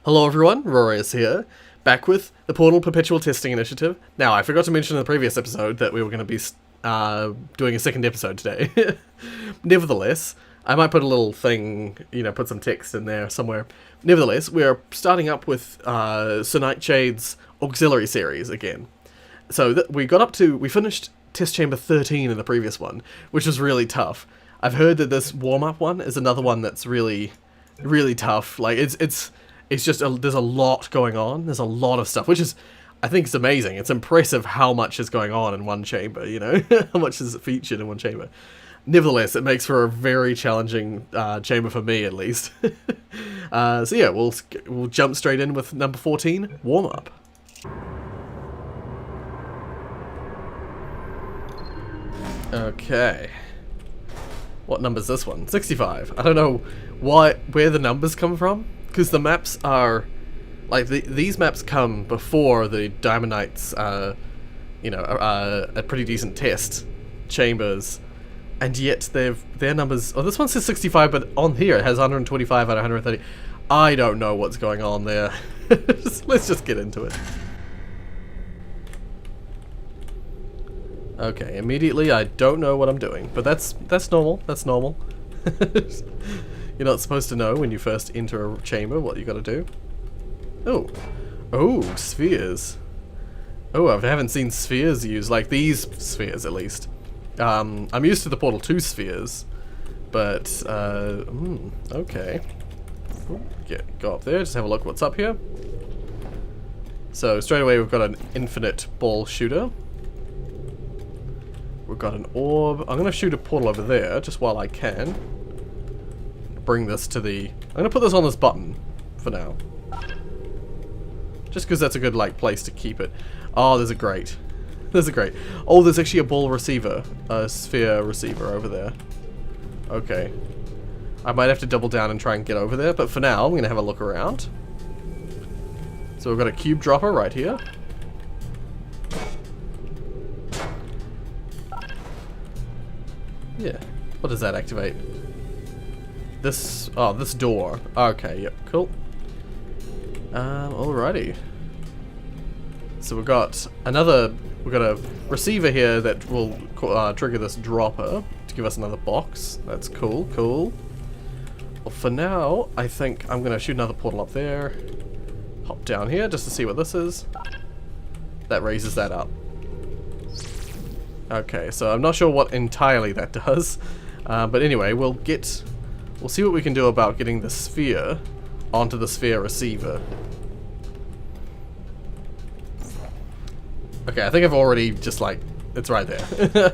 Hello everyone, Rorius here, back with the Portal Perpetual Testing Initiative. Now, I forgot to mention in the previous episode that we were going to be doing a second episode today. Nevertheless, I might put a little thing, put some text in there somewhere. Nevertheless, we are starting up with Sir Nightshade's auxiliary series again. So we finished Test Chamber 13 in the previous one, which was really tough. I've heard that this warm-up one is another one that's really, really tough. Like, it's just, there's a lot going on. There's a lot of stuff, which is, I think it's amazing. It's impressive how much is going on in one chamber, how much is featured in one chamber. Nevertheless, it makes for a very challenging chamber for me, at least. So yeah, we'll jump straight in with number 14, warm-up. Okay. What number's this one? 65. I don't know where the numbers come from, because the maps are, like, these maps come before the Diamond Knights, a pretty decent test chambers, and yet their numbers. Oh, this one says 65, but on here it has 125 out of 130. I don't know what's going on there. Let's just get into it. Okay, immediately I don't know what I'm doing, but that's normal. That's normal. You're not supposed to know when you first enter a chamber what you gotta do. Oh, spheres. Oh, I haven't seen spheres used, like these spheres at least. I'm used to the Portal 2 spheres, but okay. Go up there, just have a look what's up here. So straight away we've got an infinite ball shooter. We've got an orb. I'm going to shoot a portal over there, just while I can. Bring this to the... I'm going to put this on this button, for now. Just because that's a good, place to keep it. Oh, there's a grate. There's a grate. Oh, there's actually a ball receiver. A sphere receiver over there. Okay. I might have to double down and try and get over there, but for now, I'm going to have a look around. So we've got a cube dropper right here. Yeah. What does that activate? This door. Okay, yep, cool. Alrighty. So we've got a receiver here that will trigger this dropper to give us another box. That's cool, cool. Well, for now, I think I'm gonna shoot another portal up there. Hop down here just to see what this is. That raises that up. Okay, so I'm not sure what entirely that does, but anyway, we'll see what we can do about getting the sphere onto the sphere receiver. Okay, I think I've already just it's right there.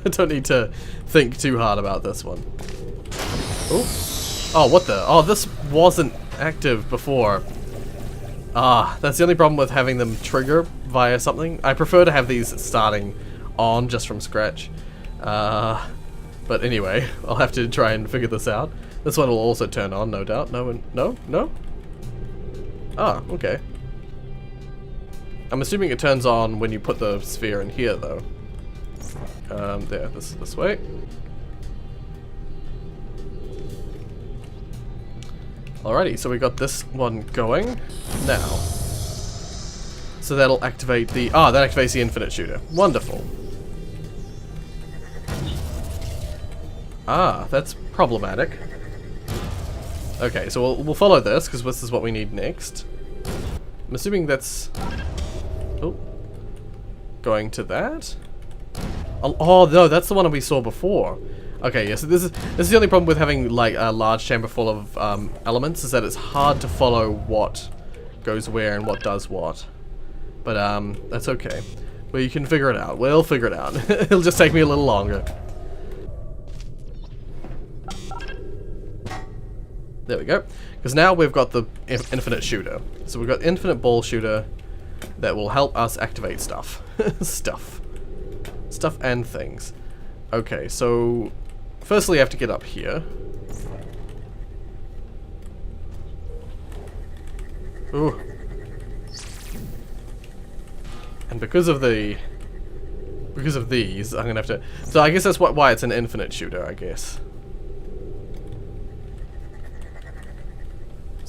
I don't need to think too hard about this one. Oh, what the? Oh, this wasn't active before. Ah, that's the only problem with having them trigger via something. I prefer to have these starting on just from scratch. But anyway, I'll have to try and figure this out. This one will also turn on, no doubt. No? Ah, okay. I'm assuming it turns on when you put the sphere in here, though. There, this way. Alrighty, so we got this one going now. So that'll activate that activates the infinite shooter. Wonderful. Ah, that's problematic. Okay, so we'll follow this, because this is what we need next. I'm assuming that's... Oh. Going to that? Oh, no, that's the one we saw before. Okay, yeah, so this is the only problem with having, a large chamber full of elements, is that it's hard to follow what goes where and what does what. But, that's okay. Well, you can figure it out. We'll figure it out. It'll just take me a little longer. There we go. Because now we've got the infinite shooter. So we've got infinite ball shooter that will help us activate stuff. Stuff and things. Okay, so firstly I have to get up here. Ooh. And because of these, I'm gonna have to... So I guess that's why it's an infinite shooter, I guess.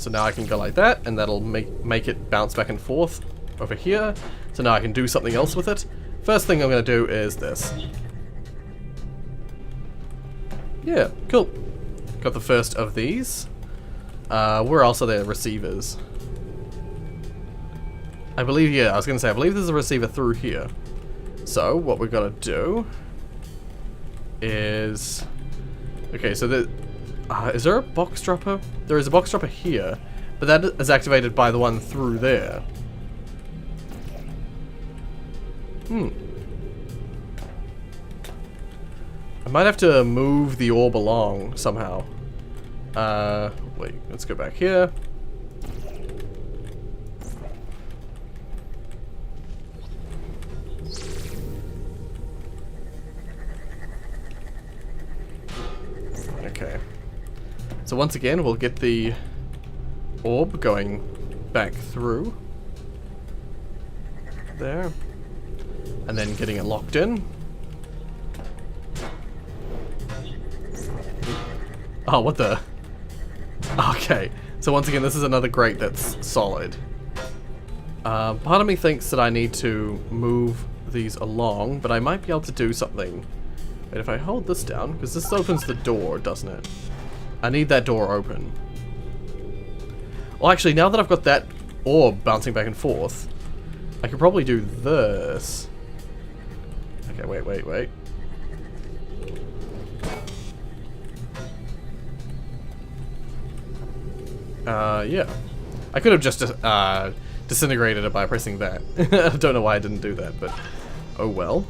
So now I can go like that, and that'll make it bounce back and forth over here. So now I can do something else with it. First thing I'm going to do is this. Yeah, cool. Got the first of these. Where else are there receivers? I believe, yeah, I was going to say, I believe there's a receiver through here. So, what we've got to do is... Okay, so is there a box dropper? There is a box dropper here, but that is activated by the one through there. I might have to move the orb along somehow. Wait, let's go back here. Okay. So once again, we'll get the orb going back through there. And then getting it locked in. Oh, what the? Okay, so once again, this is another grate that's solid. Part of me thinks that I need to move these along, but I might be able to do something. Wait, if I hold this down, because this opens the door, doesn't it? I need that door open. Well, actually, now that I've got that orb bouncing back and forth, I could probably do this. Okay, wait. Yeah. I could have just disintegrated it by pressing that. I don't know why I didn't do that, but oh well.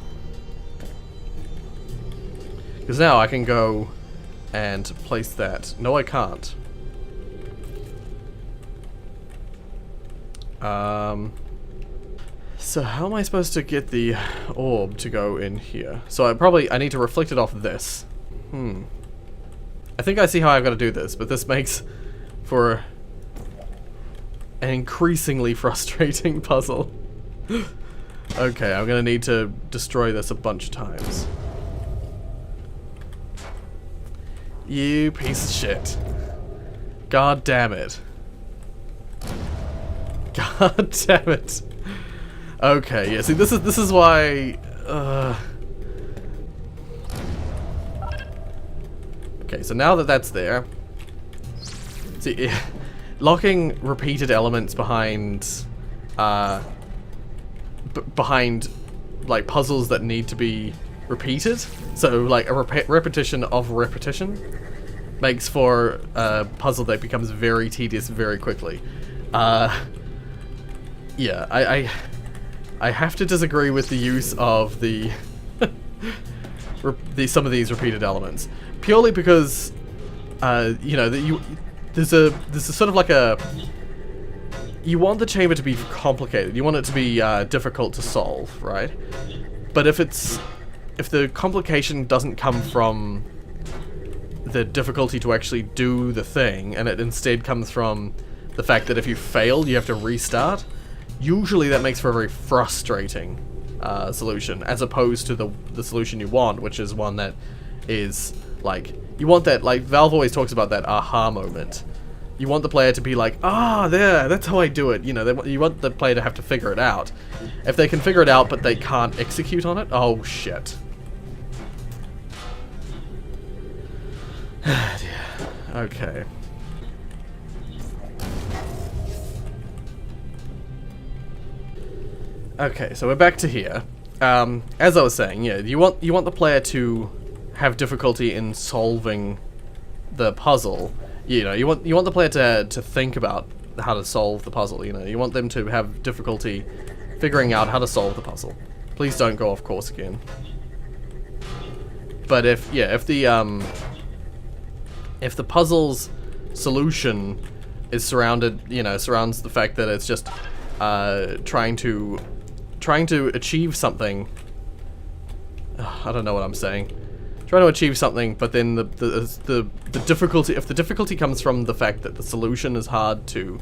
Because now I can go and place that. No, I can't. So how am I supposed to get the orb to go in here? So I need to reflect it off this. I think I see how I've got to do this, but this makes for an increasingly frustrating puzzle. Okay, I'm gonna need to destroy this a bunch of times. You piece of shit. God damn it. God damn it. Okay, yeah, see, this is why... Okay, so now that that's there... See, locking repeated elements behind... behind, like, puzzles that need to be repeated, so, like, a repetition of repetition, makes for a puzzle that becomes very tedious very quickly. Yeah, I have to disagree with the use of the some of these repeated elements, purely because you know that there's a sort of like a, you want the chamber to be complicated, you want it to be difficult to solve, right? But if the complication doesn't come from the difficulty to actually do the thing, and it instead comes from the fact that if you fail, you have to restart, usually that makes for a very frustrating solution, as opposed to the solution you want, which is one that is, like, you want that, like, Valve always talks about that aha moment. You want the player to be like, ah, there, that's how I do it, you know, you want the player to have to figure it out. If they can figure it out, but they can't execute on it, oh, shit. Okay. Okay, so we're back to here. As I was saying, yeah, you want the player to have difficulty in solving the puzzle. You know, you want the player to think about how to solve the puzzle. You know, you want them to have difficulty figuring out how to solve the puzzle. Please don't go off course again. But if the puzzle's solution is surrounds the fact that it's just trying to achieve something. I don't know what I'm saying. Trying to achieve something, but then the difficulty, if the difficulty comes from the fact that the solution is hard to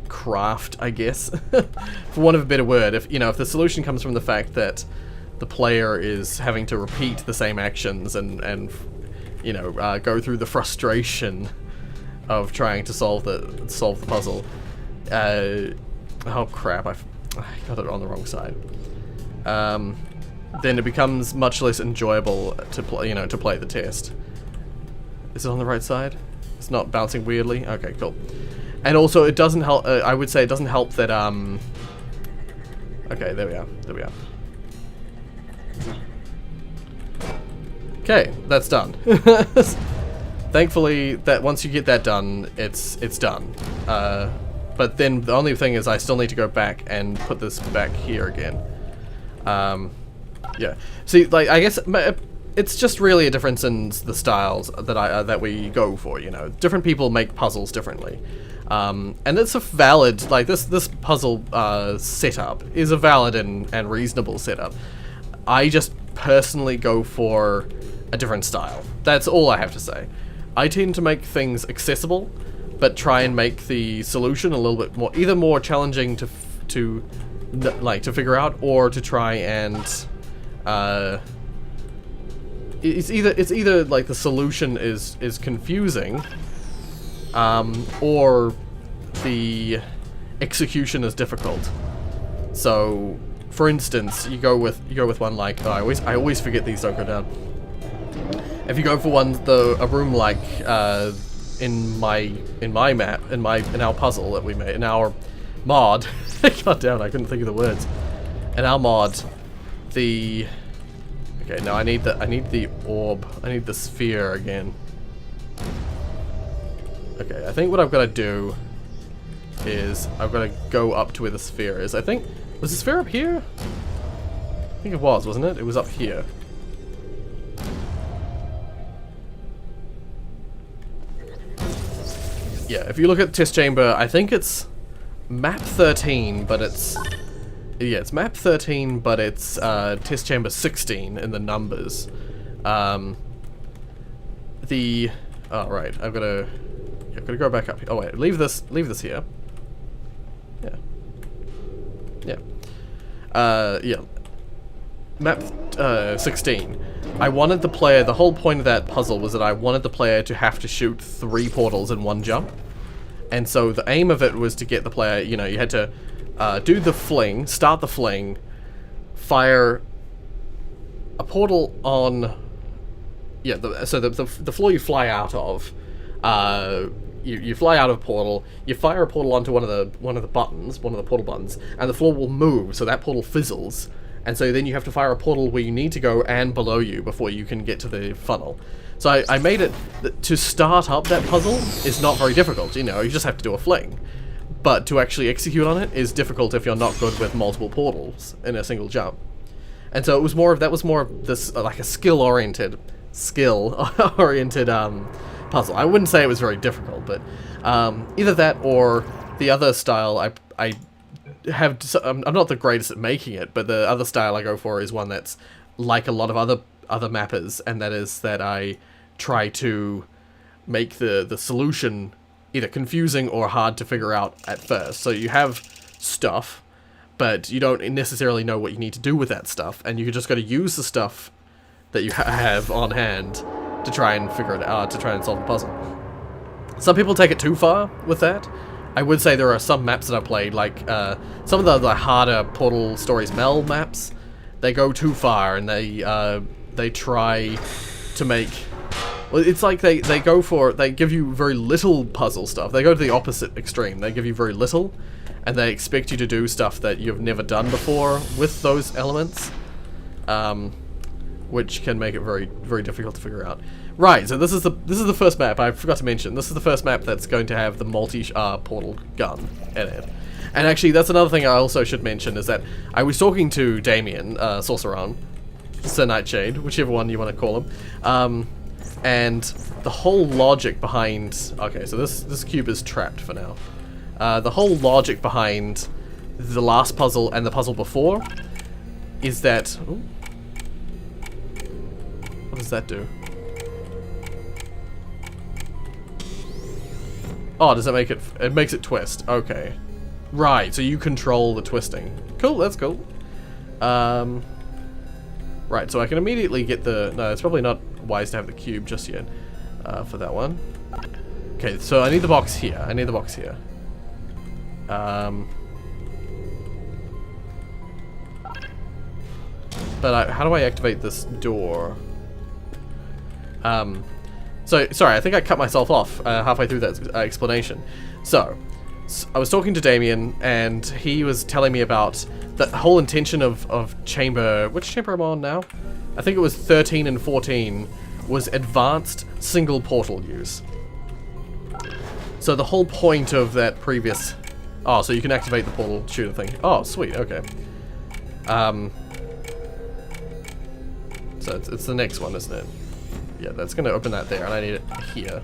craft, I guess, for want of a better word, if the solution comes from the fact that the player is having to repeat the same actions and you know, go through the frustration of trying to solve the puzzle. Oh crap! I got it on the wrong side. Then it becomes much less enjoyable to play. You know, to play the test. Is it on the right side? It's not bouncing weirdly. Okay, cool. And also, it doesn't help. I would say it doesn't help that. Okay, there we are. There we are. Okay, that's done. Thankfully, that once you get that done, it's done. But then the only thing is, I still need to go back and put this back here again. Yeah. See, like, I guess it's just really a difference in the styles that we go for. You know, different people make puzzles differently. And it's a valid, like, this puzzle setup is a valid and reasonable setup. I just personally go for a different style. That's all I have to say. I tend to make things accessible, but try and make the solution a little bit more, either more challenging to figure out, or to try and it's either like the solution is confusing, or the execution is difficult. So, for instance, you go with one like, I always forget these don't go down. If you go for a room like in our puzzle that we made, in our mod, god damn, I couldn't think of the words. In our mod, okay, now I need the orb. I need the sphere again. Okay, I think what I've got to do is I've got to go up to where the sphere is. I think, was the sphere up here? I think it was, wasn't it? It was up here. Yeah, if you look at the test chamber, I think it's map 13, but it's... Yeah, it's map 13, but it's test chamber 16 in the numbers. Oh, right, I've got to go back up here. Oh, wait, leave this here. Yeah. Yeah. Yeah. Map 16. I wanted the player, the whole point of that puzzle was that I wanted the player to have to shoot 3 portals in one jump. And so the aim of it was to get the player, you know, you had to do the fling, start the fling, fire a portal on, yeah, so the floor you fly out of, you fly out of a portal, you fire a portal onto one of the buttons, one of the portal buttons, and the floor will move, so that portal fizzles. And so then you have to fire a portal where you need to go and below you before you can get to the funnel. So I made it to start up that puzzle is not very difficult, you know, you just have to do a fling. But to actually execute on it is difficult if you're not good with multiple portals in a single jump. And so it was more of, that was more of this, like a skill-oriented puzzle. I wouldn't say it was very difficult, but either that or the other style I'm not the greatest at making it, but the other style I go for is one that's like a lot of other mappers, and that is that I try to make the solution either confusing or hard to figure out at first. So you have stuff, but you don't necessarily know what you need to do with that stuff, and you just got to use the stuff that you have on hand to try and figure it out, to try and solve the puzzle. Some people take it too far with that. I would say there are some maps that I played, like some of the harder Portal Stories Mel maps. They go too far, and they try to make. Well, it's like they give you very little puzzle stuff. They go to the opposite extreme. They give you very little, and they expect you to do stuff that you've never done before with those elements, which can make it very, very difficult to figure out. Right, so this is the first map. I forgot to mention, this is the first map that's going to have the multi-portal gun in it. And actually, that's another thing I also should mention, is that I was talking to Damien, Sorceron, Sir Nightshade, whichever one you want to call him, and the whole logic behind... Okay, so this cube is trapped for now. The whole logic behind the last puzzle and the puzzle before is that... Ooh, what does that do? Oh, does that make it... It makes it twist. Okay. Right, so you control the twisting. Cool, that's cool. Right, so I can immediately get the... No, it's probably not wise to have the cube just yet for that one. Okay, so I need the box here. I need the box here. But how do I activate this door? So, sorry, I think I cut myself off halfway through that explanation. So, I was talking to Damien, and he was telling me about the whole intention of chamber... Which chamber am I on now? I think it was 13 and 14 was advanced single portal use. So the whole point of that previous... Oh, so you can activate the portal shooter thing. Oh, sweet, okay. So it's the next one, isn't it? Yeah, that's going to open that there, and I need it here.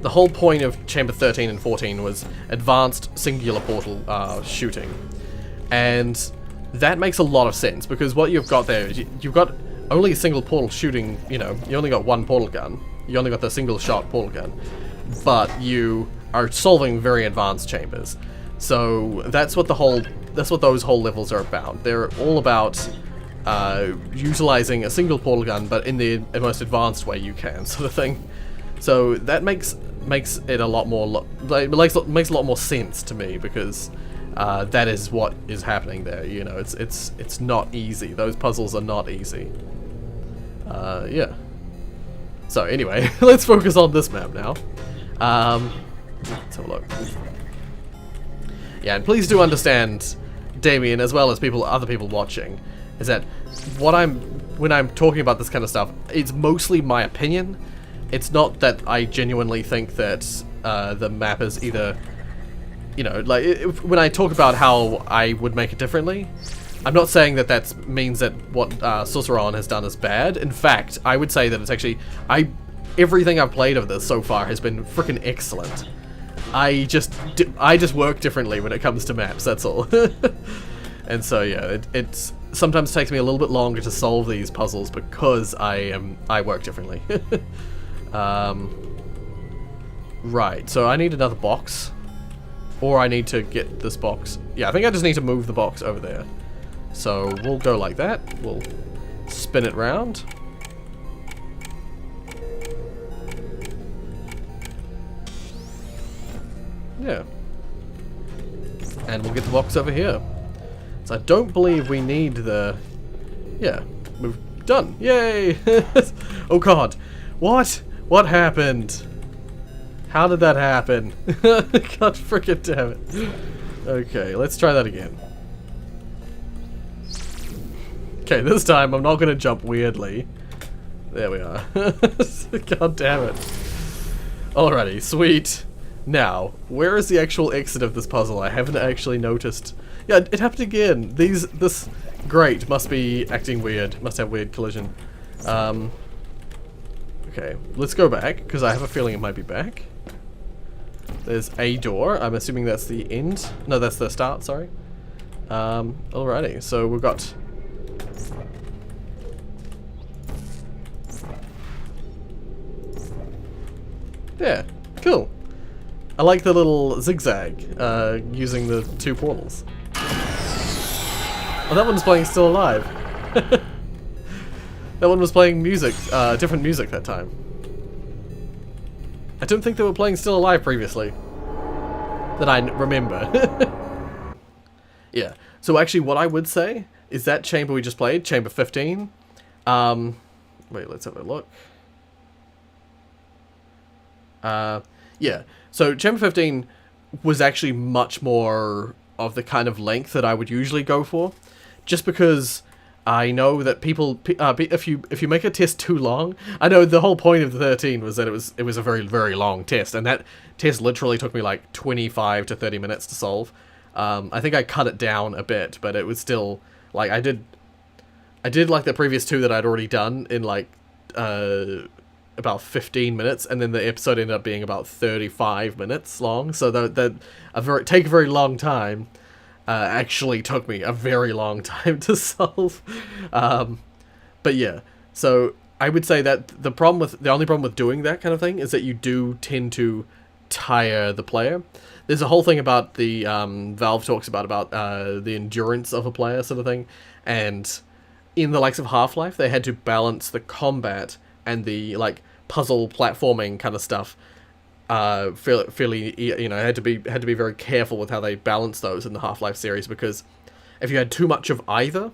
The whole point of Chamber 13 and 14 was advanced singular portal shooting. And that makes a lot of sense, because what you've got there is you've got only a single portal shooting, you know, you only got one portal gun. You only got the single shot portal gun. But you are solving very advanced chambers. So that's what those whole levels are about. They're all about utilizing a single portal gun, but in the most advanced way you can, sort of thing. So that makes it a lot more makes a lot more sense to me, because that is what is happening there. You know, it's not easy. Those puzzles are not easy. Yeah. So anyway, let's focus on this map now. Let's have a look. Yeah, and please do understand, Damien, as well as other people watching, is that when I'm talking about this kind of stuff, it's mostly my opinion. It's not that I genuinely think that the map is either, you know, like when I talk about how I would make it differently, I'm not saying that means that what Sorceron has done is bad. In fact, I would say that it's actually everything I've played of this so far has been freaking excellent. I just work differently when it comes to maps, that's all. And so yeah, it sometimes takes me a little bit longer to solve these puzzles because I work differently. Right, so I need another box, or I need to get this box. Yeah, I think I just need to move the box over there. So we'll go like that. We'll spin it round. Yeah. And we'll get the box over here. So I don't believe we need the... Yeah, we've done. Yay! Oh god. What? What happened? How did that happen? God frickin' damn it. Okay, let's try that again. Okay, this time I'm not gonna jump weirdly. There we are. God damn it. Alrighty, sweet. Now, where is the actual exit of this puzzle? I haven't actually noticed. Yeah, it happened again. This grate must be acting weird. Must have weird collision. Okay, let's go back, because I have a feeling it might be back. There's a door. I'm assuming that's the end. No, that's the start, sorry. Alrighty, so we've got... Yeah, cool. I like the little zigzag, using the two portals. Oh, that one's playing Still Alive. That one was playing music, different music that time. I don't think they were playing Still Alive previously. That I remember. Yeah, so actually what I would say is that chamber we just played, chamber 15. Wait, let's have a look. Yeah, so chamber 15 was actually much more of the kind of length that I would usually go for, just because I know that people, if you make a test too long, I know the whole point of the 13 was that it was a very, very long test, and that test literally took me like 25 to 30 minutes to solve. I think I cut it down a bit, but it was still like I did like the previous two that I'd already done in like about 15 minutes, and then the episode ended up being about 35 minutes long, so that take a very long time actually took me a very long time to solve. But yeah, so I would say that the only problem with doing that kind of thing is that you do tend to tire the player. There's a whole thing about the Valve talks about the endurance of a player sort of thing, and in the likes of Half-Life, they had to balance the combat and the like puzzle platforming kind of stuff. Fairly, had to be very careful with how they balance those in the Half-Life series, because if you had too much of either,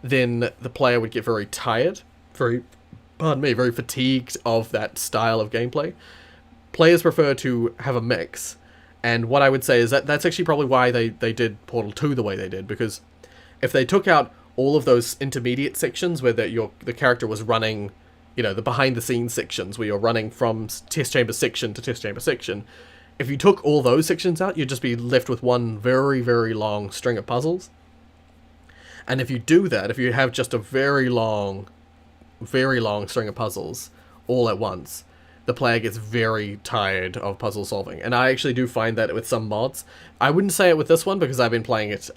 then the player would get very tired, very fatigued of that style of gameplay. Players prefer to have a mix, and what I would say is that that's actually probably why they did Portal 2 the way they did, because if they took out all of those intermediate sections where the character was running, the behind-the-scenes sections where you're running from test chamber section to test chamber section, if you took all those sections out, you'd just be left with one very, very long string of puzzles. And if you do that, if you have just a very long string of puzzles all at once, the player gets very tired of puzzle solving. And I actually do find that with some mods. I wouldn't say it with this one because I've been playing it,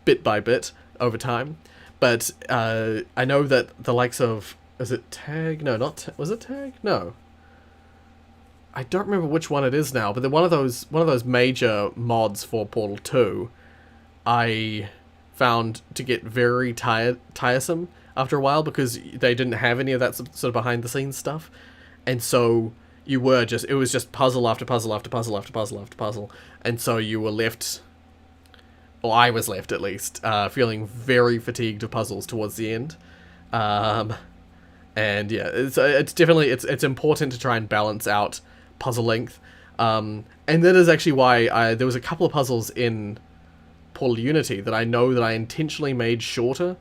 bit by bit over time. But I know that the likes of... Is it Tag? No, not... Was it Tag? No. I don't remember which one it is now, but one of those major mods for Portal 2, I found to get very tiresome after a while, because they didn't have any of that sort of behind-the-scenes stuff. And so it was just puzzle after puzzle after puzzle after puzzle after puzzle. And so you were left, or I was left at least, feeling very fatigued of puzzles towards the end. And yeah, it's definitely, it's important to try and balance out puzzle length. And that is actually why there was a couple of puzzles in Portal Unity that I know that I intentionally made shorter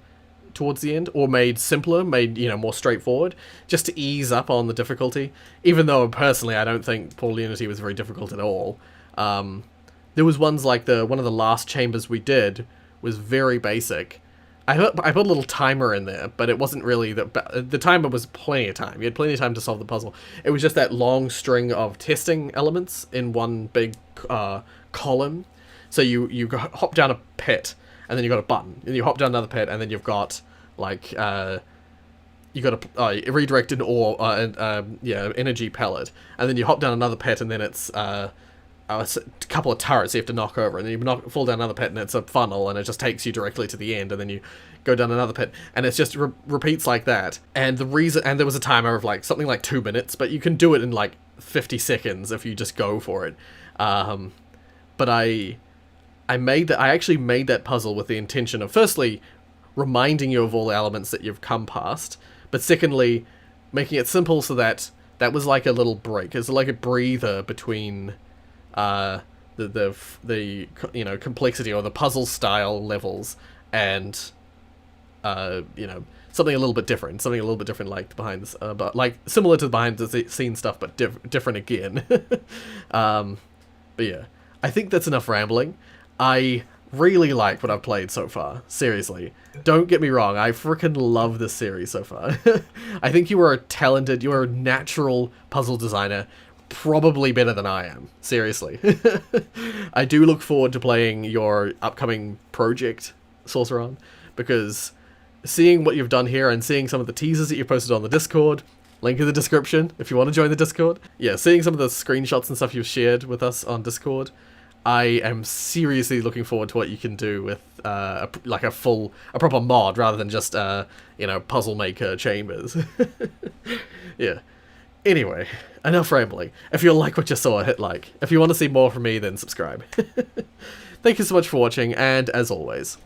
towards the end, or made simpler, made more straightforward, just to ease up on the difficulty. Even though personally I don't think Portal Unity was very difficult at all. There was ones like one of the last chambers we did was very basic. I put a little timer in there, but it wasn't really the timer was plenty of time. You had plenty of time to solve the puzzle. It was just that long string of testing elements in one big column. So you hop down a pit, and then you've got a button, and you hop down another pit, and then you've got like you got a redirected ore, energy pellet, and then you hop down another pit, and then it's a couple of turrets you have to knock over, and then you fall down another pit, and it's a funnel, and it just takes you directly to the end, and then you go down another pit, and it's just repeats like that. And there was a timer of like something like 2 minutes, but you can do it in like 50 seconds if you just go for it. But I actually made that puzzle with the intention of, firstly, reminding you of all the elements that you've come past, but secondly, making it simple so that was like a little break. It's like a breather between the complexity or the puzzle style levels and something a little bit different, like but like similar to the behind the scene stuff, but different again. But yeah, I think that's enough rambling. I really like what I've played so far. Seriously. Don't get me wrong, I freaking love this series so far. I think you are a natural puzzle designer, probably better than I am. Seriously. I do look forward to playing your upcoming project, Sorceron, because seeing what you've done here and seeing some of the teasers that you posted on the Discord, link in the description if you want to join the Discord. Yeah, seeing some of the screenshots and stuff you've shared with us on Discord, I am seriously looking forward to what you can do with a proper mod rather than just puzzle maker chambers. Yeah. Anyway, enough rambling. If you like what you saw, hit like. If you want to see more from me, then subscribe. Thank you so much for watching, and as always,